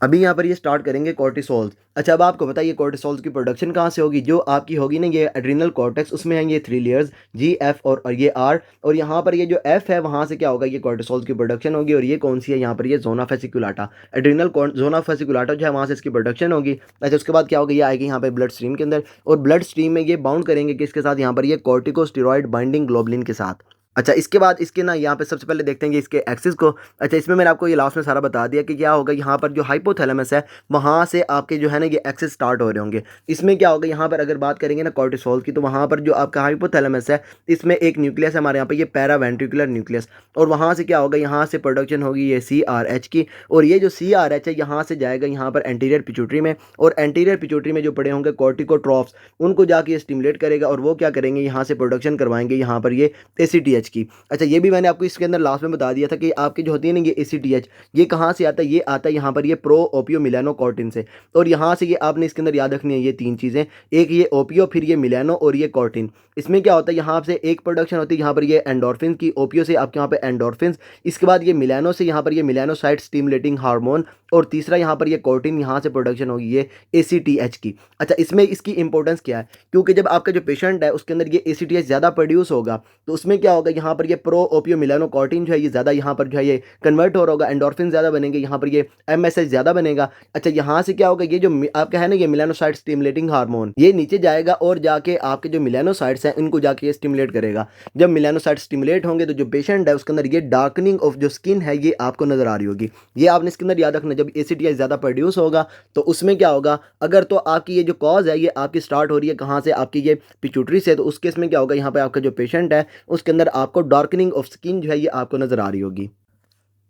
अभी यहाँ पर ये स्टार्ट करेंगे कॉर्टिसोल्स। अच्छा, अब आपको बताइए कॉर्टिसोल्स की प्रोडक्शन कहाँ से होगी? जो आपकी होगी ना ये एड्रिनल कॉर्टेक्स, उसमें हैं ये 3 लेयर्स जी, एफ और ये आर। और यहाँ पर ये जो एफ है वहाँ से क्या होगा, ये कॉर्टिसोल्स की प्रोडक्शन होगी। और ये कौन सी है? यहाँ पर ये zona fasciculata, adrenal zona fasciculata जो है वहाँ से इसकी प्रोडक्शन होगी। अच्छा, उसके बाद क्या होगा, ये आएगी यहाँ पे ब्लड स्ट्रीम के अंदर, और ब्लड स्ट्रीम में ये बाउंड करेंगे किसके साथ? यहाँ पर ये कॉर्टिकोस्टेरॉइड बाइंडिंग ग्लोबुलिन के साथ। अच्छा, इसके बाद इसके ना यहाँ पे सबसे पहले देखते हैं कि इसके एक्सिस को। अच्छा, इसमें मैंने आपको ये लास्ट में सारा बता दिया कि क्या होगा, यहाँ पर जो हाइपोथैलेमस है वहाँ से आपके जो है ना ये एक्सिस स्टार्ट हो रहे होंगे। इसमें क्या होगा, यहाँ पर अगर बात करेंगे ना कॉर्टिसोल की, तो वहाँ पर जो आपका हाइपोथैलेमस है इसमें एक न्यूक्लियस है हमारे यहाँ पे, ये पैरावेंट्रिकुलर न्यूक्लियस। और वहाँ से क्या होगा, यहाँ से प्रोडक्शन होगी ये CRH की। और ये जो CRH है यहाँ से जाएगा यहाँ पर एंटीरियर पिट्यूटरी में, और एंटीरियर पिट्यूटरी में जो पड़े होंगे कॉर्टिकोट्रॉफ्स, उनको जाके ये स्टिमुलेट करेगा, और वो क्या करेंगे, यहाँ से प्रोडक्शन करवाएंगे यहाँ पर ये ACTH की। अच्छा, ये भी मैंने आपको इसके अंदर लास्ट में बता दिया था कि आपकी जो होती है ना ये ACTH, ये कहाँ से आता है? ये आता है यहाँ पर ये प्रो ओपियो मिलानोकॉर्टिन से। और यहाँ से ये आपने इसके अंदर याद रखनी है ये 3 चीज़ें, एक ये ओपियो, फिर ये मिलानो और ये कॉर्टिन। इसमें क्या होता है, यहाँ से एक प्रोडक्शन होती है यहाँ पर ये एंडोर्फिन की, ओपियो से आपके यहाँ पे एंडोर्फिन, इसके बाद ये मिलानो से यहाँ पर ये मिलानोसाइट स्टिमुलेटिंग हार्मोन, और तीसरा यहाँ पर ये कॉर्टिन, यहाँ से प्रोडक्शन होगी ये ACTH की। अच्छा, इसमें इसकी इंपॉर्टेंस क्या है? क्योंकि जब आपका जो पेशेंट है उसके अंदर ये ACTH ज़्यादा प्रोड्यूस होगा, तो उसमें क्या होगा, यहाँ पर ये प्रो ओपियो मिलानोकॉर्टिन जो है ये ज़्यादा यहाँ पर जो है ये कन्वर्ट हो रहा होगा, एंडोर्फिन ज़्यादा बनेंगे, यहाँ पर ये MSH ज़्यादा बनेगा। अच्छा, यहाँ से क्या होगा, ये जो आपका है ना ये मिलानोसाइट स्टिमुलेटिंग हार्मोन, ये नीचे जाएगा और जाके आपके जो मिलानोसाइट्स हैं इनको जाके ये स्टिमुलेट करेगा। जब मिलानोसाइट स्टिमुलेट होंगे तो जो पेशेंट है उसके अंदर ये डार्कनिंग ऑफ जो स्किन है ये आपको नजर आ रही होगी। ये आपने इसके अंदर याद रखना, जब ACTH ज़्यादा प्रोड्यूस होगा तो उसमें क्या होगा, अगर तो आपकी ये जो कॉज है ये आपकी स्टार्ट हो रही है कहाँ से, आपकी ये पिट्यूटरी से, तो उस केस में क्या होगा, यहाँ पे आपका जो पेशेंट है उसके अंदर आपको डार्कनिंग ऑफ स्किन जो है ये आपको नज़र आ रही होगी।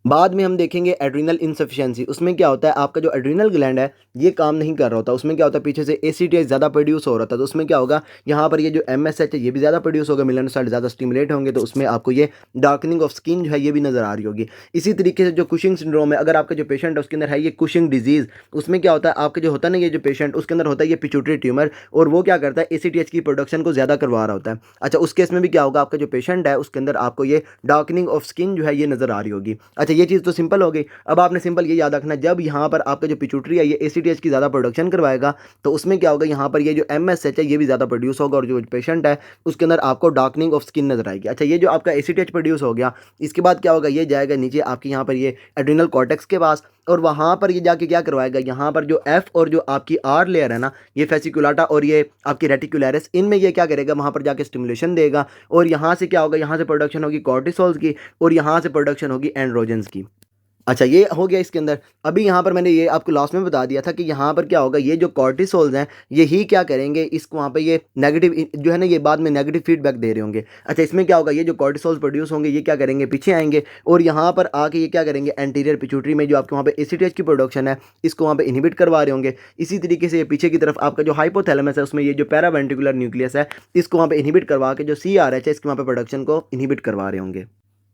बाद में हम देखेंगे एड्रिनल इनसफिशिएंसी। उसमें क्या होता है, आपका जो एड्रिनल ग्लैंड है ये काम नहीं कर रहा होता, उसमें क्या होता है, पीछे से ACTH ज़्यादा प्रोड्यूस हो रहा था, तो उसमें क्या होगा, यहाँ पर ये जो MSH है ये भी ज़्यादा प्रोड्यूस होगा, मिलानोसाइट ज़्यादा स्टिमुलेट होंगे, तो उसमें आपको ये डार्कनिंग ऑफ स्किन जो है ये भी नज़र आ रही होगी। इसी तरीके से जो कुशिंग सिंड्रोम है, अगर आपका जो पेशेंट है उसके अंदर है ये कुशिंग डिजीज़, उसमें क्या होता है, आपके जो होता है ना ये जो पेशेंट उसके अंदर होता है ये पिट्यूटरी ट्यूमर, और वो क्या करता है ACTH की प्रोडक्शन को ज़्यादा करवा रहा होता है। अच्छा, उस केस में भी क्या होगा, आपका जो पेशेंट है उसके अंदर आपको ये डार्कनिंग ऑफ स्किन जो है ये नज़र आ रही होगी। अच्छा, ये चीज़ तो सिंपल हो गई। अब आपने सिंपल ये याद रखना, जब यहाँ पर आपका जो पिट्यूटरी है ये ACTH की ज़्यादा प्रोडक्शन करवाएगा, तो उसमें क्या होगा, यहाँ पर ये जो MSH है ये भी ज़्यादा प्रोड्यूस होगा, और जो पेशेंट है उसके अंदर आपको डार्कनिंग ऑफ स्किन नजर आएगी। अच्छा, ये जो आपका ACTH प्रोड्यूस हो गया, इसके बाद क्या होगा, ये जाएगा नीचे आपके यहाँ पर ये एड्रिनल कॉर्टेक्स के पास, और वहाँ पर ये जाके क्या करवाएगा, यहाँ पर जो F और जो आपकी R लेयर है ना, ये फेसिकुलाटा और ये आपकी रेटिकुलरिस, इनमें ये क्या करेगा, वहाँ पर जाके स्टिमुलेशन देगा, और यहाँ से क्या होगा, यहाँ से प्रोडक्शन होगी कॉर्टिसोल्स की, और यहाँ से प्रोडक्शन होगी एंड्रोजन्स की। अच्छा, ये हो गया इसके अंदर। अभी यहाँ पर मैंने ये आपको लास्ट में बता दिया था कि यहाँ पर क्या होगा, ये जो कॉर्टिसोल्स हैं यही क्या करेंगे, इसको वहाँ पे ये नेगेटिव जो है ना ये बाद में नेगेटिव फीडबैक दे रहे होंगे। अच्छा, इसमें क्या होगा, ये जो कॉर्टिसोल्स प्रोड्यूस होंगे ये क्या करेंगे, पीछे आएंगे, और यहाँ पर आके ये क्या करेंगे, एंटीरियर पिट्यूटरी में जो आपके वहाँ पे ACTH की प्रोडक्शन है इसको वहाँ पे इनहिबिट करवा रहे होंगे। इसी तरीके से ये पीछे की तरफ आपका जो हाइपोथैलेमस है उसमें ये जो पैरावेंट्रिकुलर न्यूक्लियस है इसको वहाँ पे इनहिबिट करवा के जो CRH है इसके वहाँ पे प्रोडक्शन को इनहिबिट करवा रहे होंगे।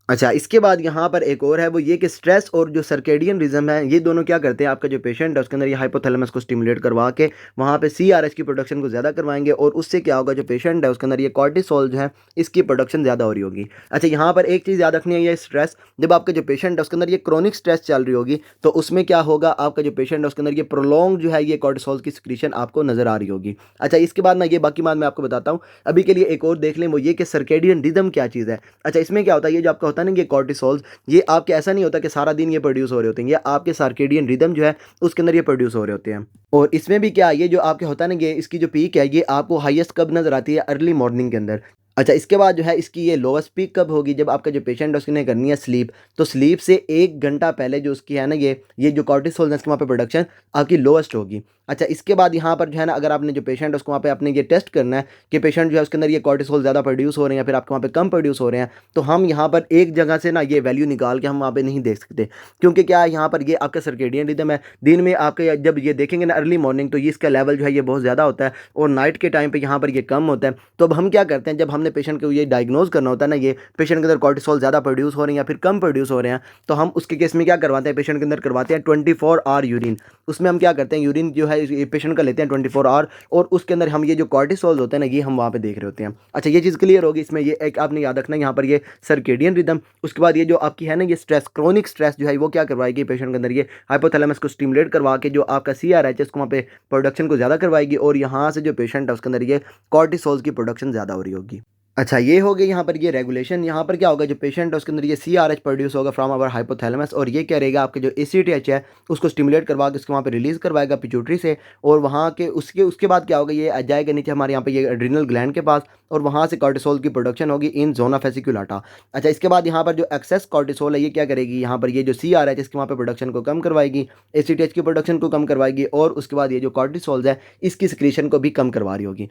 अच्छा, इसके बाद यहाँ पर एक और है, वो ये कि स्ट्रेस और जो सर्केडियन रिज्म है ये दोनों क्या करते हैं, आपका जो पेशेंट है उसके अंदर ये हाइपोथैलेमस को स्टिमुलेट करवा के वहाँ पे CRH की प्रोडक्शन को ज़्यादा करवाएंगे, और उससे क्या होगा, जो पेशेंट है उसके अंदर ये कॉर्टिसोल जो है इसकी प्रोडक्शन ज़्यादा हो रही होगी। अच्छा, यहाँ पर एक चीज़ याद रखनी है, ये स्ट्रेस जब आपका जो पेशेंट है उसके अंदर ये क्रॉनिक स्ट्रेस चल रही होगी, तो उसमें क्या होगा, आपका जो पेशेंट है उसके अंदर ये प्रोलॉन्ग जो है ये कॉर्टिसोल की सिक्रीशन आपको नज़र आ रही होगी। अच्छा, इसके बाद ना ये बाकी बात मैं आपको बताता हूँ, अभी के लिए एक और देख लें, वो ये कि सर्केडियन रिदम क्या चीज़ है। अच्छा, इसमें क्या होता है, ये जो आपका होता है ना ये कॉर्टिसोल, ये आपके ऐसा नहीं होता कि सारा दिन ये प्रोड्यूस हो रहे होते हैं, ये आपके सर्केडियन रिदम जो है उसके अंदर ये प्रोड्यूस हो रहे होते हैं। और इसमें भी क्या, ये जो आपके होता है ना ये इसकी जो पीक है ये आपको हाईएस्ट कब नजर आती है, अर्ली मॉर्निंग के अंदर। अच्छा, इसके बाद जो है इसकी ये लोएस्ट पीक कब होगी, जब आपका जो पेशेंट है उसने करनी है स्लीप, तो स्लीप से 1 घंटा पहले जो उसकी है ना ये जो कॉर्टिसोल है इसके वहाँ पे प्रोडक्शन आपकी लोएस्ट होगी। अच्छा, इसके बाद यहाँ पर जो है ना, अगर आपने जो पेशेंट है उसको वहाँ पे आपने ये टेस्ट करना है कि पेशेंट जो है उसके अंदर ये कॉर्टिसोल ज़्यादा प्रोड्यूस हो रहे हैं या फिर आपके वहाँ पे कम प्रोड्यूस हो रहे हैं, तो हम यहाँ पर एक जगह से ना ये वैल्यू निकाल के हम वहाँ पे नहीं देख सकते, क्योंकि क्या है, यहाँ पर ये आपका सर्केडियन रिदम है। दिन में आपके जब ये देखेंगे ना अर्ली मॉर्निंग, तो ये इसका लेवल जो है ये बहुत ज़्यादा होता है, और नाइट के टाइम पर यहाँ पर ये कम होता है। तो अब हम क्या करते हैं, जब हमने पेशेंट को ये डायग्नोज करना होता है ना, ये पेशेंट के अंदर कॉर्टिसोल ज़्यादा प्रोड्यूस हो रहे हैं या फिर कम प्रोड्यूस हो रहे हैं, तो हम उसके केस में क्या करवाते हैं, पेशेंट के अंदर करवाते हैं 24 आवर यूरिन। उसमें हम क्या करते हैं, यूरिन जो है पेशेंट का लेते हैं 24 आवर, और उसके अंदर हम ये जो कॉर्टिसोल होते हैं ना, ये हम वहाँ पे देख रहे होते हैं। अच्छा, ये चीज़ क्लियर होगी। इसमें ये एक आपने याद रखना है, यहाँ पर ये सर्केडियन रिदम, उसके बाद ये जो आपकी है ना ये स्ट्रेस, क्रोनिक स्ट्रेस जो है वो क्या करवाएगी पेशेंट के अंदर, ये हाइपोथैलेमस को स्टिमुलेट करवा के जो आपका CRH है उसको वहाँ पे प्रोडक्शन को ज़्यादा करवाएगी, और यहाँ से जो पेशेंट है उसके अंदर ये कॉर्टिसोल की प्रोडक्शन ज़्यादा हो रही होगी। अच्छा, ये हो गई यहाँ पर ये रेगुलेशन। यहाँ पर क्या होगा, जो पेशेंट है उसके अंदर ये CRH प्रोड्यूस होगा फ्रॉम आवर हाइपोथैलेमस, और ये क्या रहेगा, आपके जो ACTH है उसको स्टिमुलेट करवा के उसको वहाँ पे रिलीज़ करवाएगा पिट्यूटरी से, और वहाँ के उसके उसके बाद क्या होगा, ये आ जाएगा नीचे हमारे यहाँ पे ये एड्रिनल ग्लैंड के पास, और वहाँ से कॉर्टिसोल की प्रोडक्शन होगी इन जोना फेसिकुलाटा। अच्छा, इसके बाद यहाँ पर जो एक्सेस कॉर्टिसोल है ये क्या करेगी, यहाँ पर ये जो CRH इसके वहाँ पे प्रोडक्शन को कम करवाएगी, ACTH की प्रोडक्शन को कम करवाएगी, और उसके बाद ये जो कॉर्टिसोल्स है इसकी सिक्रीशन को भी कम करवा रही होगी।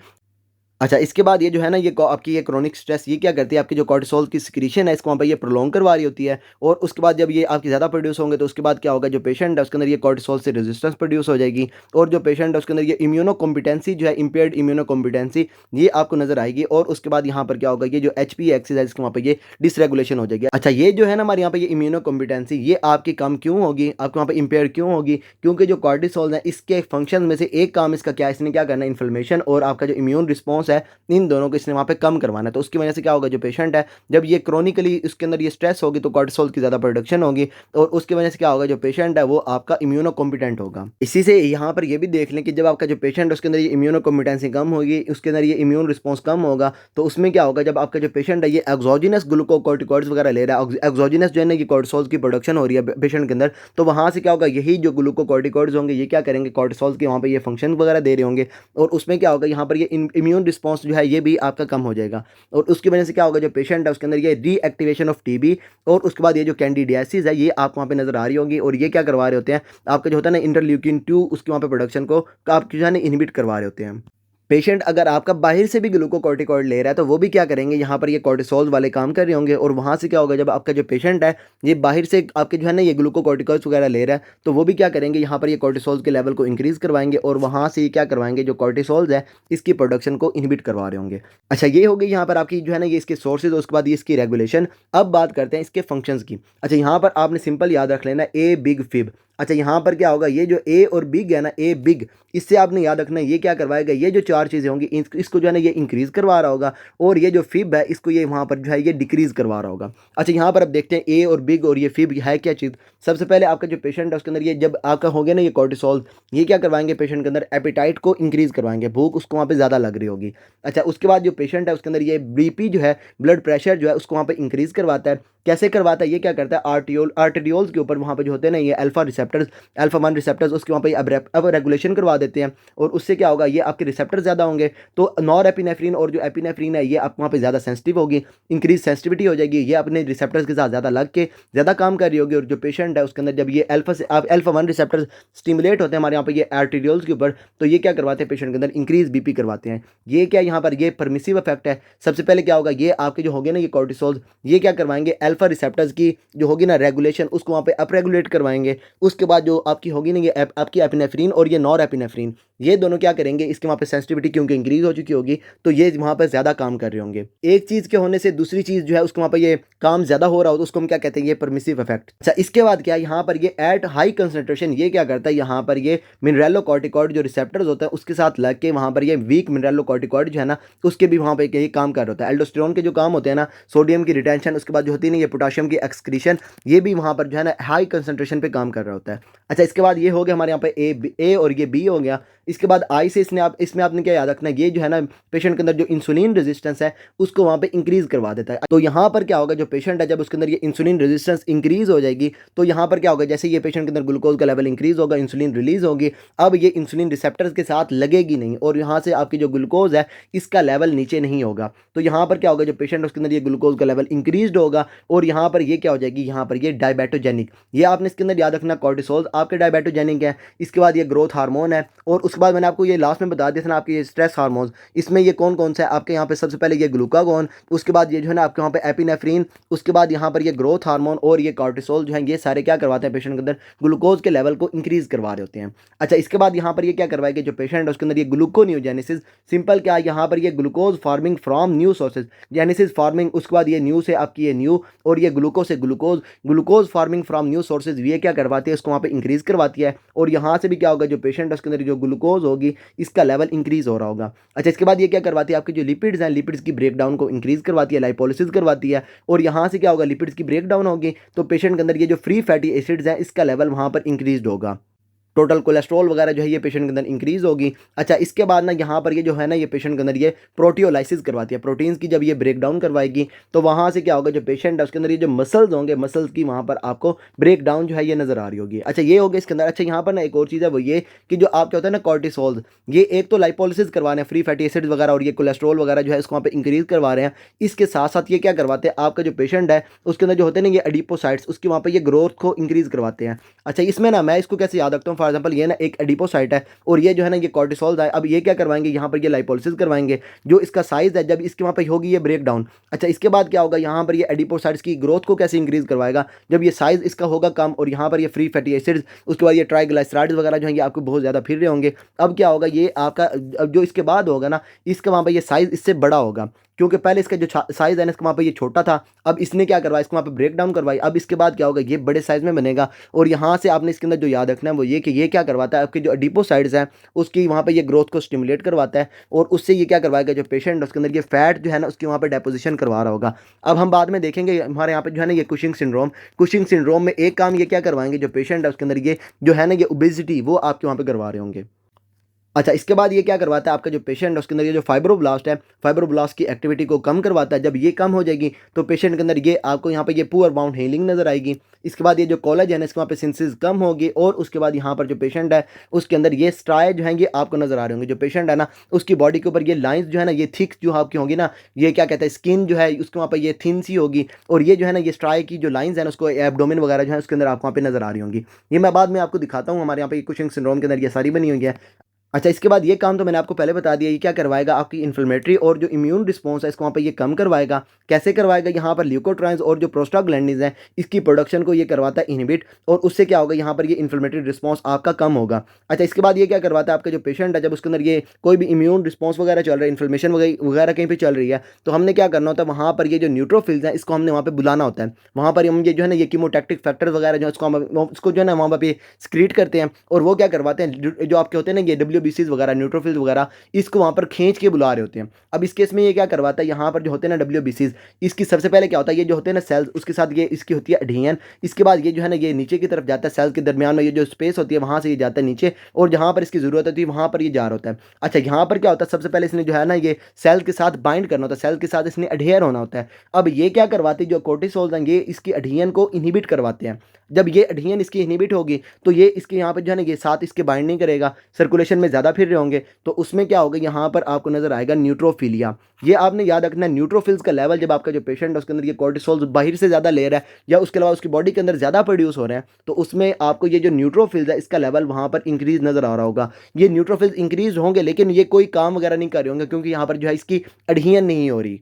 अच्छा, इसके बाद ये जो है ना ये आपकी ये क्रोनिक स्ट्रेस ये क्या करती है, आपकी जो कॉर्टिसोल की सिक्रीशन है इसको वहाँ पे ये प्रोलॉन्ग करवा रही होती है, और उसके बाद जब ये आपकी ज़्यादा प्रोड्यूस होंगे तो उसके बाद क्या होगा, जो पेशेंट है उसके अंदर ये कॉर्टिसोल से रेजिस्टेंस प्रोड्यूस हो जाएगी, और जो पेशेंट है उसके अंदर ये इम्यूनो कॉम्पिटेंसी जो है, इम्पेयर्ड इम्यूनो कॉम्पिटेंसी ये आपको नजर आएगी, और उसके बाद यहाँ पर क्या होगा, ये जो HP एक्सिस है इसके वहाँ पे ये डिसरेगुलेशन हो जाएगी। अच्छा, ये जो है ना हमारे यहाँ पे ये इम्यूनो कॉम्पिटेंसी ये आपकी कम क्यों होगी, आपके वहाँ पे इम्पेयर क्यों होगी, क्योंकि जो कॉर्टिसोल है इसके फंक्शन में से एक काम इसका क्या है, इसने क्या करना है, इन्फ्लेमेशन और आपका जो इम्यून रिस्पॉन्स है इन दोनों को इसने वहाँ पे कम करवाना है। तो उसकी वजह से क्या होगा, जो पेशेंट है जब ये क्रोनिकली इसके अंदर ये स्ट्रेस होगी तो कॉर्टिसोल की ज़्यादा प्रोडक्शन होगी, और उसकी वजह से क्या होगा, जो पेशेंट है वो आपका इम्यूनो कॉम्पिटेंट होगा। इसी से यहाँ पर ये भी देख लें कि जब आपका जो पेशेंट है उसके अंदर ये इम्यूनो कॉम्पिटेंसी कम होगी, उसके अंदर ये इम्यून रिस्पॉन्स कम होगा, तो उसमें क्या होगा, जब आपका जो पेशेंट है ये एक्सोजिनस ग्लूकोकॉर्टिकॉइड्स वगैरह ले रहा है, एक्सोजिनस जो है ना ये कॉर्टिसोल की प्रोडक्शन हो रही है पेशेंट के अंदर, तो वहाँ से क्या होगा, यही जो ग्लूकोकॉर्टिकॉइड्स होंगे ये क्या करेंगे, कॉर्टिसोल के वहाँ पे ये फंक्शन वगैरह दे रहे होंगे, और उसमें क्या होगा, यहाँ पर ये इम्यून रिस्पॉन्स जो है ये भी आपका कम हो जाएगा, और उसकी वजह से क्या होगा, जो पेशेंट है उसके अंदर ये रीएक्टिवेशन ऑफ TB, और उसके बाद ये जो कैंडिडियासिस है ये आपको वहाँ पे नजर आ रही होगी, और ये क्या करवा रहे होते हैं, आपका जो होता है ना इंटरल्यूकिन 2 उसके वहाँ पे प्रोडक्शन को आप जो है ना इनहिबिट करवा रहे होते हैं। पेशेंट अगर आपका बाहर से भी ग्लूकोकॉर्टिकॉइड ले रहा है तो वो भी क्या करेंगे, यहाँ पर ये कॉर्टिसोल वाले काम कर रहे होंगे, और वहाँ से क्या होगा, जब आपका जो पेशेंट है ये बाहर से आपके जो है ना ये ग्लूकोकॉर्टिकॉइड्स वगैरह ले रहा है, तो वो भी क्या करेंगे, यहाँ पर ये कॉर्टिसोल के लेवल को इंक्रीज़ करवाएंगे, और वहाँ से ये क्या करवाएंगे, जो कॉर्टिसोल्स है इसकी प्रोडक्शन को इनहिबिट करवा रहे होंगे। अच्छा, ये हो गई यहाँ पर आपकी जो है ना ये इसके सोर्सेज, उसके बाद ये इसकी रेगुलेशन। अब बात करते हैं इसके फंक्शंस की। अच्छा, यहाँ पर आपने सिंपल याद रख लेना ए बिग फिब। अच्छा, यहाँ पर क्या होगा, ये जो ए और बिग है ना, ए बिग, इससे आपने याद रखना है ये क्या करवाएगा, ये जो चार चीज़ें होंगी इसको जो है ना ये इंक्रीज़ करवा रहा होगा, और ये जो फिब है इसको ये वहाँ पर जो है ये डिक्रीज़ करवा रहा होगा। अच्छा, यहाँ पर अब देखते हैं ए और बिग और ये फिब है क्या चीज़। सबसे पहले आपका जो पेशेंट है उसके अंदर ये जब आपका हो गया ना ये कॉर्टिसोल, ये क्या करवाएंगे पेशेंट के अंदर, एपिटाइट को इंक्रीज़ करवाएंगे, भूख उसको वहाँ पर ज़्यादा लग रही होगी। अच्छा, उसके बाद जो पेशेंट है उसके अंदर ये BP जो है, ब्लड प्रेशर जो है उसको वहाँ पर इंक्रीज़ करवाता है। कैसे करवाता है, ये क्या करता है, आर्टेरियोल्स के ऊपर वहाँ पे जो होते हैं ना ये अल्फा 1 रिसेप्टर्स उसके वहाँ पे अब रेगुलेशन करवा देते हैं, और उससे क्या होगा, ये आपके रिसेप्टर ज़्यादा होंगे, तो नॉर एपिनेफ्रीन और जो एपिनेफ्रीन है ये आप वहाँ पे ज़्यादा सेंसिटिव होगी, इंक्रीज सेंसिटिविटी हो जाएगी, ये अपने रिसेप्टर्स के साथ ज़्यादा लग के ज़्यादा काम कर रही होगी, और जो पेशेंट है उसके अंदर जब ये अल्फा 1 रिसेप्टर्स स्टिमुलेट होते हैं हमारे यहाँ पे ये आर्टेरियोल्स के ऊपर, तो ये क्या करवाते हैं पेशेंट के अंदर, इंक्रीज BP करवाते हैं। ये क्या यहाँ पर ये परमिसिव इफेक्ट है। सबसे पहले क्या होगा, ये आपके जो होंगे ना ये कॉर्टिसोल ये क्या करवाएंगे, अल्फा रिसेप्टर्स की जो होगी ना रेगुलेशन उसको वहाँ पे अप रेगुलेट करवाएंगे। उसके बाद जो आपकी होगी ना ये आपकी एपिनेफ्रीन और ये नॉर एपिनेफ्रीन ये दोनों क्या करेंगे, इसके वहाँ पे सेंसिटिविटी क्योंकि इंक्रीज हो चुकी होगी तो ये वहाँ पर ज़्यादा काम कर रहे होंगे। एक चीज़ के होने से दूसरी चीज़ जो है उसको वहाँ पर ये काम ज़्यादा हो रहा हो तो उसको हम क्या कहते हैं, ये परमिसिव इफेक्ट। अच्छा, इसके बाद क्या यहाँ पर ये एट हाई कंसंट्रेशन ये क्या करता है, यहाँ पर ये मिनरेलोकॉर्टिकॉइड जो रिसेप्टर्स होता है उसके साथ लग के वहाँ पर ये वीक मिनरेलोकॉर्टिकॉइड जो है ना उसके भी वहाँ पर यही काम कर रहा होता है। एल्डोस्टेरोन के जो काम होते हैं ना, सोडियम की रिटेंशन, उसके बाद जो होती है ना ये पोटाशियम की एक्सक्रीशन, ये भी वहाँ पर जो है ना हाई कंसंट्रेशन पे काम कर रहा होता है। अच्छा, इसके बाद ये हो गया हमारे यहाँ पे ए और ये B हो गया। इसके बाद आई से इसमें आपने क्या याद रखना है, ये जो है ना पेशेंट के अंदर जो इंसुलिन रेजिस्टेंस है उसको वहाँ पे इंक्रीज करवा देता है। तो यहाँ पर क्या होगा, जो पेशेंट है जब उसके अंदर ये इंसुलिन रेजिस्टेंस इंक्रीज हो जाएगी तो यहाँ पर क्या होगा, जैसे ये पेशेंट के अंदर ग्लूकोज का लेवल इंक्रीज होगा, इंसुलिन रिलीज होगी, अब ये इंसुलिन रिसेप्टर्स के साथ लगेगी नहीं और यहाँ से आपकी जो ग्लूकोज है इसका लेवल नीचे नहीं होगा। तो यहाँ पर क्या होगा, जो पेशेंट उसके अंदर ये ग्लूकोज का लेवल इंक्रीज होगा और यहाँ पर ये क्या हो जाएगी, यहाँ पर ये डायबिटोजेनिक, ये आपने इसके अंदर याद रखना, कॉर्टिसोल आपके डायबिटोजेनिक है। इसके बाद ये ग्रोथ हार्मोन है, और उसके बाद मैंने आपको ये लास्ट में बता दिया था ना आपके ये स्ट्रेस हार्मोन्स, इसमें ये कौन कौन सा है आपके यहाँ पे, सबसे पहले ये ग्लूकागोन, उसके बाद ये जो है ना आपके वहाँ पे एपिनेफ्रीन, उसके बाद यहाँ पर ये ग्रोथ हार्मोन और ये कॉर्टिसोल जो है ये सारे क्या करवाते हैं पेशेंट के अंदर, ग्लूकोज के लेवल को इंक्रीज करवा रहे होते हैं। अच्छा, इसके बाद यहाँ पर ये क्या करवाएगा, जो पेशेंट है उसके अंदर ये ग्लूकोनियोजेनेसिस, सिंपल क्या है यहाँ पर ये glucose farming from new sources, genesis farming, उसके बाद ये न्यू से आपकी ये न्यू और ये ग्लूकोज से glucose farming from new sources ये क्या करवाती है, इसको वहाँ पे इंक्रीज़ करवाती है। और यहाँ से भी क्या होगा, जो पेशेंट है उसके अंदर जो ग्लूकोज होगी इसका लेवल इंक्रीज़ हो रहा होगा। अच्छा, इसके बाद ये क्या करवाती है, आपकी जो लिपिड्स हैं, लिपिड्स की ब्रेकडाउन को इंक्रीज़ करवाती है, लाइपोलिसिस करवाती है। और यहाँ से क्या होगा, लिपिड्स की ब्रेकडाउन होगी तो पेशेंट के अंदर ये जो फ्री फैटी एसिड्स हैं इसका लेवल वहाँ पर इंक्रीज़ होगा। टोटल कोलेस्ट्रॉल वगैरह जो है ये पेशेंट के अंदर इंक्रीज़ होगी। अच्छा, इसके बाद ना यहाँ पर ये जो है ना, ये पेशेंट के अंदर ये प्रोटियोलाइसिस करवाती है, प्रोटीन्स की जब ये ब्रेक डाउन करवाएगी तो वहाँ से क्या होगा, जो पेशेंट है उसके अंदर ये जो मसल्स होंगे, मसल्स की वहाँ पर आपको ब्रेक डाउन जो है ये नज़र आ रही होगी। अच्छा, ये हो गया इसके अंदर। अच्छा, यहाँ पर ना एक और चीज़ है, वो ये कि जो आपके होता है ना कॉर्टिसोल्स, ये एक तो लाइपोलिसिस करवाने फ्री फैटी एसिड्स वगैरह और ये कोलेस्ट्रॉल वगैरह जो है इसको वहाँ पर इंक्रीज़ करवा रहे हैं। इसके साथ साथ ये क्या करवाते हैं, आपका जो पेशेंट है उसके अंदर जो होते हैं ना ये एडिपोसाइट्स, उसकी वहाँ पर ये ग्रोथ को इंक्रीज़ करवाते हैं। अच्छा, इसमें ना मैं इसको कैसे याद रखता हूँ, फॉर एग्जांपल ये ना एक एडिपोसाइट है और ये जो है ना ये कॉर्टिसोल है। अब ये क्या करवाएंगे, यहाँ पर ये लाइपोलिसिस करवाएंगे, जो इसका साइज है जब इसके वहाँ पर होगी ये ब्रेक डाउन। अच्छा, इसके बाद क्या होगा, यहाँ पर ये एडिपोसाइट्स की ग्रोथ को कैसे इंक्रीज करवाएगा, जब ये साइज इसका होगा कम और यहाँ पर ये फ्री फैटी एसिड्स, उसके बाद ये ट्राइग्लिसराइड्स वगैरह जो है ये आपको बहुत ज़्यादा फिर रहे होंगे। अब क्या होगा, ये आपका अब जो इसके बाद होगा ना, इसका वहाँ पर ये साइज इससे बड़ा होगा, क्योंकि पहले इसका जो साइज है ना इसका वहाँ पर ये छोटा था। अब इसने क्या करवाया, इसको वहाँ पर ब्रेक डाउन करवाई। अब इसके बाद क्या होगा, ये बड़े साइज में बनेगा। और यहाँ से आपने इसके अंदर जो याद रखना है वो ये कि ये क्या करवाता है, आपके जो एडिपोसाइड्स हैं उसकी वहाँ पे ये ग्रोथ को स्टिमुलेट करवाता है और उससे ये क्या करवाएगा, जो पेशेंट है उसके अंदर ये फैट जो है ना उसकी वहाँ पे डेपोजिशन करवा रहा होगा। अब हम बाद में देखेंगे हमारे यहाँ पे जो है ना ये कुशिंग सिंड्रोम में एक काम ये क्या करवाएंगे, जो पेशेंट है उसके अंदर ये जो है ना ये ओबेसिटी वो आपके वहाँ पे करवा रहे होंगे। अच्छा, इसके बाद ये क्या करवाता है, आपका जो पेशेंट है उसके अंदर ये जो फाइब्रोब्लास्ट है, फाइब्रोब्लास्ट की एक्टिविटी को कम करवाता है। जब ये कम हो जाएगी तो पेशेंट के अंदर ये आपको यहाँ पे ये पुअर बाउंड हीलिंग नजर आएगी। इसके बाद ये जो कोलेजन है इसके वहाँ पे सिंथेसिस कम होगी और उसके बाद यहाँ पर जो पेशेंट है उसके अंदर ये स्ट्राई जो है ये आपको नजर आ रहे होंगे। जो पेशेंट है ना उसकी बॉडी के ऊपर ये लाइन्स जो है ना ये थिक जो आपकी होंगी ना, ये क्या कहते हैं स्किन जो है उसके वहाँ पर ये थिन सी होगी और ये जो है ना ये स्ट्राई की जो लाइन्स है ना उसको एब्डोमेन वगैरह जो है उसके अंदर आपको वहाँ पे नजर आ रही होंगी। ये मैं बाद में आपको दिखाता हूँ, हमारे यहाँ पे कुशिंग सिंड्रोम के अंदर ये सारी बनी हुई है। अच्छा, इसके बाद ये काम तो मैंने आपको पहले बता दिया, ये क्या करवाएगा, आपकी इन्फ्लेमेटरी और जो इम्यून रिस्पॉन्स है इसको वहाँ पे ये कम करवाएगा। कैसे करवाएगा, यहाँ पर ल्यूकोट्राइन्स और जो प्रोस्टाग्लैंडिन्स हैं इसकी प्रोडक्शन को ये करवाता है इनहिबिट और उससे क्या होगा, यहाँ पर ये इन्फ्लेमेटरी रिस्पॉन्स आपका कम होगा। अच्छा, इसके बाद ये क्या करवाता है, आपका जो पेशेंट है जब उसके अंदर ये कोई भी इम्यून रिस्पॉन्स वगैरह चल रहा है, इन्फ्लेमेशन वगैरह कहीं पर चल रही है, तो हमने क्या करना होता है, वहाँ पर ये जो न्यूट्रोफिल्स हैं इसको हमने वहाँ पर बुलाना होता है। वहाँ पर हम ये जो है ना ये कीमोटैक्टिक फैक्टर वगैरह जो है उसको जो है ना वहाँ पर स्क्रीट करते हैं और वो क्या करवाते हैं, जो आपके होते हैं ना ये WBCs वगैरह न्यूट्रोफिल्स वगैरह इसको वहाँ पर खींच के बुला रहे होते हैं। अब इस केस में ये क्या करवाता है, यहाँ पर जो होते हैं ना WBCs, इसकी सबसे पहले क्या होता है, ये जो होते हैं ना सेल्स उसके साथ ये इसकी होती है एडहेजन। इसके बाद ये जो है ना ये नीचे की तरफ जाता है, सेल्स के दरमियान में ये जो स्पेस होती है वहाँ से ये जाता है नीचे और जहाँ पर इसकी ज़रूरत होती है वहाँ पर ये जा रहा होता है। अच्छा, यहाँ पर क्या होता है, सबसे पहले इसने जो है ना ये सेल के साथ बाइंड करना होता है, सेल के साथ इसने अडहेयर होना होता है। अब ये क्या करवाते हैं, जो कोर्टिसोल्स हैं ये इसकी एडहेजन को इनहिबिट करवाते हैं। जब ये एडहेजन इसकी इनहिबिट होगी तो ये इसके यहाँ पर जो है ना ये साथ इसके बाइंड नहीं करेगा, सर्कुलेशन में ज़्यादा फिर रहे होंगे तो उसमें क्या होगा, यहाँ पर आपको नजर आएगा न्यूट्रोफिलिया। ये आपने याद रखना है, न्यूट्रोफिल्स का लेवल जब आपका जो पेशेंट है उसके अंदर ये कोर्टिसोल बाहर से ज़्यादा ले रहा है या उसके अलावा उसकी बॉडी के अंदर ज़्यादा प्रोड्यूस हो रहे हैं तो उसमें आपको ये जो न्यूट्रोफिल्स है इसका लेवल वहाँ पर इंक्रीज नजर आ रहा होगा। ये न्यूट्रोफिल्स इंक्रीज होंगे लेकिन ये कोई काम वगैरह नहीं कर रहे होंगे क्योंकि यहाँ पर जो है इसकी एडहेजन नहीं हो रही।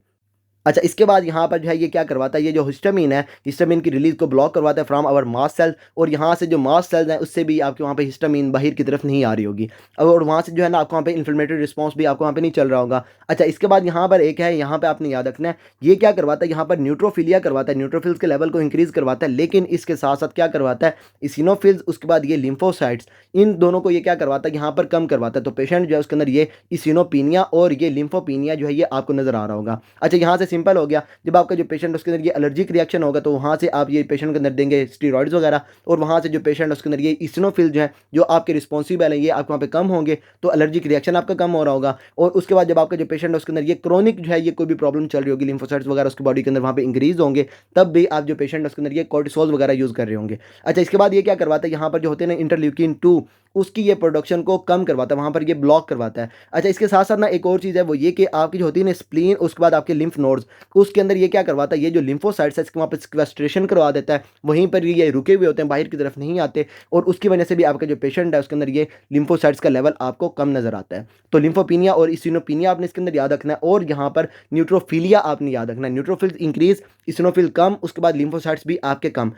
अच्छा, इसके बाद यहाँ पर जो है ये क्या करवाता है, ये जो हिस्टामिन है हिस्टामिन की रिलीज को ब्लॉक करवाता है फ्रॉम आवर मास्ट सेल और यहाँ से जो मास्ट सेल्स हैं उससे भी आपके वहाँ पे हिस्टामिन बाहर की तरफ नहीं आ रही होगी और वहाँ से जो है ना आपको वहाँ पे इन्फ्लेमेटरी रिस्पॉन्स भी आपको वहाँ पे नहीं चल रहा होगा। अच्छा, इसके बाद यहाँ पर एक है, यहाँ पे आपने याद रखना है, ये क्या करवाता है, यहाँ पर न्यूट्रोफिलिया करवाता है, न्यूट्रोफिल्स के लेवल को इंक्रीज करवाता है लेकिन इसके साथ साथ क्या करवाता है, इसिनोफिल्स उसके बाद ये लिम्फोसाइट्स, इन दोनों को ये क्या करवाता है, यहाँ पर कम करवाता है। तो पेशेंट जो है उसके अंदर ये इसिनोपीनिया और ये लिम्फोपीनिया जो है ये आपको नजर आ रहा होगा। अच्छा, यहाँ से सिंपल हो गया, जब आपका जो पेशेंट उसके अंदर ये एलर्जिक रिएक्शन होगा तो वहाँ से आप ये पेशेंट के अंदर देंगे स्टीरॉइड्स वगैरह और वहाँ से जो पेशेंट उसके अंदर ये इसिनोफिल जो है जो आपके रिस्पॉन्सिबल है ये आपके वहाँ पे कम होंगे तो एलर्जिक रिएक्शन आपका कम हो रहा होगा। और उसके बाद जब आपका जो पेशेंट है उसके अंदर ये क्रोनिक जो है ये कोई भी प्रॉब्लम चल रही होगी, लिम्फोसाइट्स वगैरह उसकी बॉडी के अंदर वहाँ पे इंक्रीज होंगे, तब भी आप जो पेशेंट है उसके अंदर ये कोर्टिसोल वगैरह यूज़ कर रहे होंगे। अच्छा, इसके बाद ये क्या करवाता है, यहाँ पर जो होते हैं ना इंटरल्यूकिन 2 उसकी ये प्रोडक्शन को कम करवाता है, वहाँ पर ये ब्लॉक करवाता है। अच्छा, इसके साथ साथ ना एक और चीज़ है वो ये कि आपकी जो होती है ना स्प्लीन, उसके बाद आपके लिम्फ नोड्स, उसके अंदर ये क्या करवाता है, ये जो लिम्फोसाइट्स है इसके वहाँ पर सिक्वेस्ट्रेशन करवा देता है, वहीं पर ये रुके हुए होते हैं, बाहर की तरफ नहीं आते और उसकी वजह से भी आपका जो पेशेंट है उसके अंदर ये लिम्फोसाइट्स का लेवल आपको कम नजर आता है। तो लिम्फोपीनिया और इसिनोपीनिया आपने इसके अंदर याद रखना है और यहाँ पर न्यूट्रोफिलिया आपने याद रखना है, न्यूट्रोफिल्स इंक्रीज, इसिनोफिल कम, उसके बाद लिम्फोसाइट्स भी आपके कम।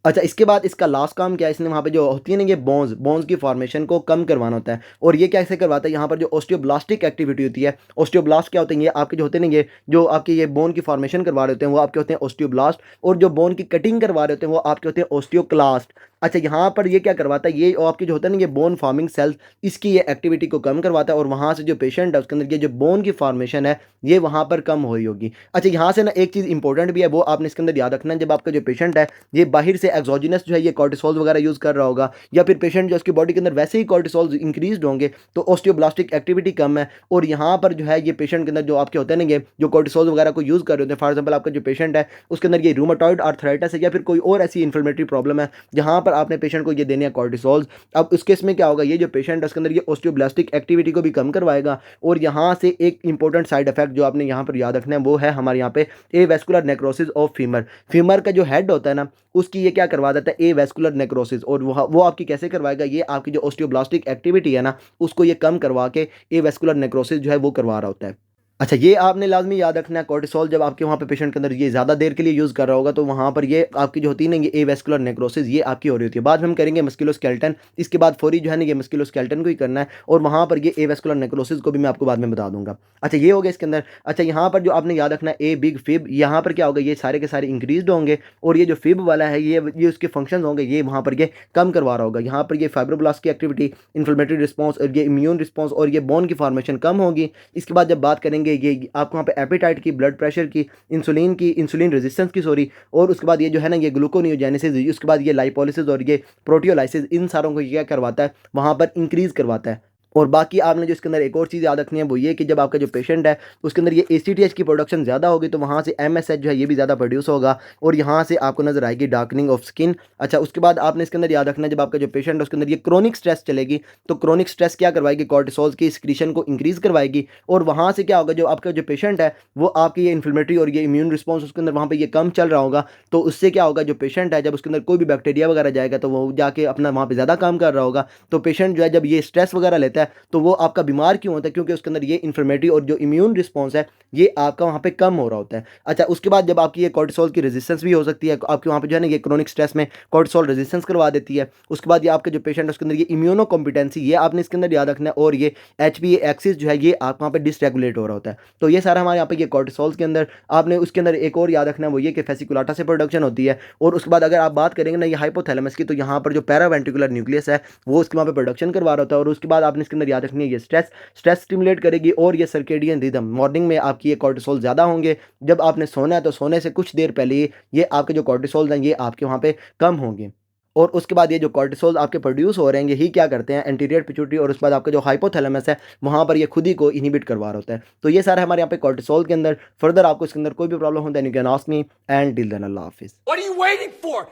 अच्छा, इसके बाद इसका लास्ट काम क्या है, इसने वहाँ पे जो होती है ना ये बोन्स की फॉर्मेशन को कम करवाना होता है। और ये कैसे करवाता है, यहाँ पर जो ऑस्टियोब्लास्टिक एक्टिविटी होती है, ऑस्टियोब्लास्ट क्या होते हैं, ये आपके जो होते हैं ना ये जो आपके ये बोन की फॉर्मेशन करवा रहे होते हैं वो आपके होते हैं ऑस्टियोब्लास्ट, और जो बोन की कटिंग करवा रहे होते हैं वो आपके होते हैं ऑस्टियोक्लास्ट। अच्छा, यहाँ पर ये क्या करवाता है, ये आपके जो होता है ना ये बोन फार्मिंग सेल्स, इसकी ये एक्टिविटी को कम करवाता है, और वहाँ से जो पेशेंट है उसके अंदर ये जो बोन की फॉर्मेशन है ये वहाँ पर कम हो रही होगी। अच्छा, यहाँ से ना एक चीज़ इंपॉर्टेंट भी है, वो आपने इसके अंदर याद रखना है, जब आपका जो पेशेंट है ये बाहर से एक्सोजिनस जो है ये कॉर्टिसोल वगैरह यूज़ कर रहा होगा, या फिर पेशेंट जो उसकी बॉडी के अंदर वैसे ही कॉर्टिसोल इंक्रीज होंगे तो ऑस्टियोब्लास्टिक एक्टिविटी कम है, और यहाँ पर जो है ये पेशेंट के अंदर जो आपके होते हैं ना ये जो कॉर्टिसोल वगैरह को यूज़ कर रहे होते हैं, फॉर एग्जाम्पल आपका जो पेशेंट है उसके अंदर ये रूमेटॉइड आर्थराइटिस है या फिर कोई और ऐसी इन्फ्लेमेटरी प्रॉब्लम है जहाँ पर आपने पेशेंट को ये देने हैं कॉर्टिसोल्स। अब उस केस में क्या होगा, ये जो पेशेंट है उसके अंदर ये ऑस्टियोब्लास्टिक एक्टिविटी को भी कम करवाएगा, और यहाँ से एक इंपॉर्टेंट साइड इफेक्ट जो आपने यहाँ पर याद रखना है वो है हमारे यहाँ पे avascular necrosis of femur. Femur का जो हेड होता है ना उसकी ये क्या करवा देता है, एवेस्कुलर नेक्रोसिस, और वो आपकी कैसे करवाएगा, ये आपकी जो ऑस्टियोब्लास्टिक एक्टिविटी है ना उसको ये कम करवा के एवेस्कुलर नेक्रोसिस जो है वो करवा रहा होता है। अच्छा, ये आपने लाज़मी याद रखना है, कॉर्टिसोल जब आपके वहाँ पे पेशेंट के अंदर ये ज़्यादा देर के लिए यूज़ कर रहा होगा तो वहाँ पर ये आपकी जो होती है ना ये एवेस्कुलर नेक्रोसिस ये आपकी हो रही होती है। बाद में हम करेंगे मस्कुलोस्केलेटन, इसके बाद फौरी जो है ना ये मस्कुलोस्केलेटन को ही करना है, और वहाँ पर ये एवेस्कुलर नेक्रोसिस को भी मैं आपको बाद में बता दूँगा। अच्छा, ये हो गया इसके अंदर। अच्छा, यहाँ पर जो आपने याद रखना है ए बिग फिब, यहाँ पर क्या होगा, ये सारे के सारे इंक्रीज़ होंगे, और ये जो फिब वाला है ये उसके फंक्शंस होंगे ये वहाँ पर ये कम करवा रहा होगा। यहाँ पर ये फाइब्रोब्लास्ट की एक्टिविटी, इन्फ्लेमेटरी रिस्पॉन्स और ये इम्यून रिस्पॉन्स और ये बोन की फॉर्मेशन कम होगी। इसके बाद जब बात करेंगे ये आपको पे एपेटाइट की, ब्लड प्रेशर की, इंसुलिन रेजिस्टेंस की, सॉरी, और उसके बाद ये जो है ना ये ग्लूकोनियोजेनेसिस, उसके बाद ये लाइपोलिसिस और ये प्रोटियोलाइसिस, इन सारों को क्या करवाता है, वहाँ पर इंक्रीज़ करवाता है। और बाकी आपने जो इसके अंदर एक और चीज़ याद रखनी है वो ये कि जब आपका जो पेशेंट है उसके अंदर ये एसीटीएच की प्रोडक्शन ज़्यादा होगी तो वहाँ से एमएसएच जो है ये भी ज़्यादा प्रोड्यूस होगा, और यहाँ से आपको नजर आएगी डार्कनिंग ऑफ स्किन। अच्छा, उसके बाद आपने इसके अंदर याद रखना है जब आपका जो पेशेंट है उसके अंदर ये क्रोनिक स्ट्रेस चलेगी तो क्रोनिक स्ट्रेस क्या करवाएगी, कॉर्टिसोल्स की सिक्रीशन को इंक्रीज़ करवाएगी, और वहाँ से क्या होगा, जो आपका जो पेशेंट है वो आपकी ये इन्फ्लेमेटरी और ये इम्यून रिस्पॉन्स उसके अंदर वहाँ पर ये कम चल रहा होगा, तो उससे क्या होगा, जो पेशेंट है जब उसके अंदर कोई भी बैक्टीरिया वगैरह जाएगा तो वो जाके अपना वहाँ पर ज़्यादा काम कर रहा होगा, तो पेशेंट जो है जब ये स्ट्रेस वगैरह लेता है तो वो आपका बीमार क्यों होता है, क्योंकि उसके अंदर ये इन्फ्लेमेटरी और जो इम्यून रिस्पॉन्स है ये आपका वहाँ पे कम हो रहा होता है। अच्छा, उसके बाद जब आपकी ये कॉर्टिसोल की रेजिस्टेंस भी हो सकती है, आपके वहाँ पे जो है ना ये क्रोनिक स्ट्रेस में कॉर्टिसोल रेजिस्टेंस करवा देती है। उसके बाद ये आपके जो पेशेंट है उसके अंदर ये इम्यूनो कॉम्पिटेंसी ये आपने इसके अंदर याद रखना है, और ये HPA एक्सिस जो है ये आप वहाँ पे डिसरेगुलेट हो रहा होता है। तो ये सारा हमारे यहाँ पे ये कॉर्टिसोल्स के अंदर आपने उसके अंदर एक और याद रखना है वो ये कि फेसिकुलाटा से प्रोडक्शन होती है, और उसके बाद अगर आप बात करेंगे ना ये हाइपोथैलेमस की तो यहाँ पर जो पैरावेंट्रिकुलर न्यूक्लियस है वो उसके वहाँ पे प्रोडक्शन करवा रहा होता है। और उसके बाद आपने इसके अंदर याद रखनी है ये स्ट्रेस स्टिमुलेट करेगी, और ये सर्केडियन रिदम, मॉर्निंग में आपकी ये कॉर्टिसोल ज़्यादा होंगे, जब आपने सोना है तो सोने से कुछ देर पहले ये आपके जो कॉर्टिसोल हैं ये आपके वहाँ पे कम होंगे। और उसके बाद ये जो कॉर्टिसोल आपके प्रोड्यूस हो रहे हैं यही क्या करते हैं, एंटीरियर पिट्यूटरी और उसके बाद आपका जो हाइपोथैलेमस है वहाँ पर ये खुद ही को इनहिबिट करवा रहा होता है। तो ये सारा हमारे यहाँ पे कॉर्टिसोल के अंदर। फर्दर आपको इसके अंदर कोई भी प्रॉब्लम होता है you can ask me, and till then अल्लाह हाफिज़। What are you waiting for?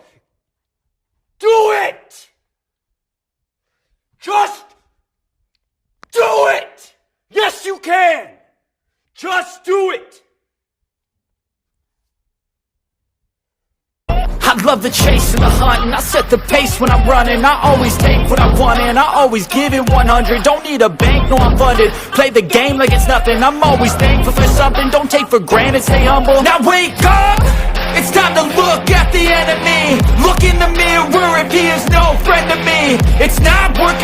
Do it! Just do it! Yes, you can! Just do it! I love the chase and the hunt, and I set the pace when I'm running. I always take what I want and I always give it 100. Don't need a bank, no I'm funded. Play the game like it's nothing. I'm always thankful for something. Don't take for granted, stay humble. Now wake up! It's time to look at the enemy. Look in the mirror if he is no friend to me. It's not working.